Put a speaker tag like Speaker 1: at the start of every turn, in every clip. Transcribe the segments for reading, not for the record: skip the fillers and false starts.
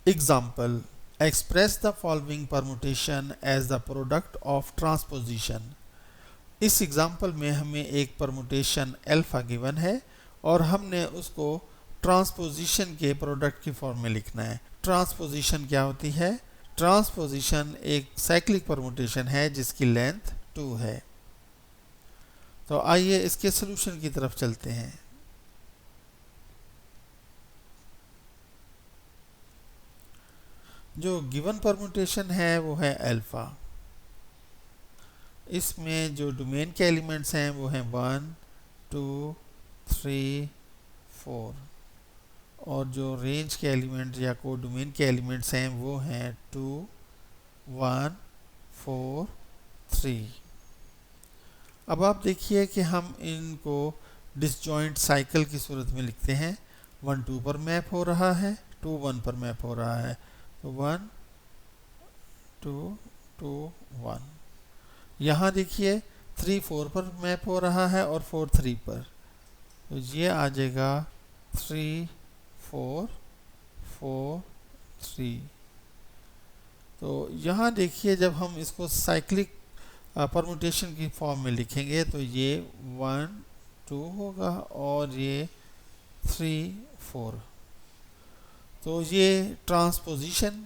Speaker 1: Example: express the following permutation as the product of transposition. इस example में हमें एक परमुटेशन अल्फा गिवन है और हमने उसको ट्रांसपोजिशन के प्रोडक्ट की फॉर्म में लिखना है। ट्रांसपोजिशन क्या होती है? ट्रांसपोजिशन एक साइक्लिक परमुटेशन है जिसकी लेंथ 2 है। तो आइए इसके सॉल्यूशन की तरफ चलते हैं। जो गिवन परमुटेशन है वो है अल्फा। इसमें जो डोमेन के एलिमेंट्स हैं वो हैं 1, 2, 3, 4 और जो रेंज के एलिमेंट या को डोमेन के एलिमेंट्स हैं वो हैं 2, 1, 4, 3। अब आप देखिए कि हम इनको डिसजॉइंट साइकिल की सूरत में लिखते हैं। 1 2 पर मैप हो रहा है, 2 1 पर मैप हो रहा है। तो 1 2 2 1। यहाँ देखिए 3 4 पर मैप हो रहा है और 4 3 पर। तो ये आ जाएगा 3 4 4 3। तो यहाँ देखिए जब हम इसको साइक्लिक परमुटेशन की फॉर्म में लिखेंगे तो ये 1 2 होगा और ये 3 4। तो ये ट्रांसपोजिशन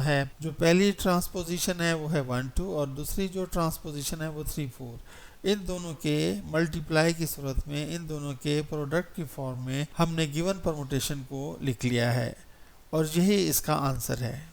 Speaker 1: है। जो पहली ट्रांसपोजिशन है वो है 1 2 और दूसरी जो ट्रांसपोजिशन है वो 3 4। इन दोनों के मल्टीप्लाई की सूरत में, इन दोनों के प्रोडक्ट की फॉर्म में हमने गिवन परमुटेशन को लिख लिया है और यही इसका आंसर है।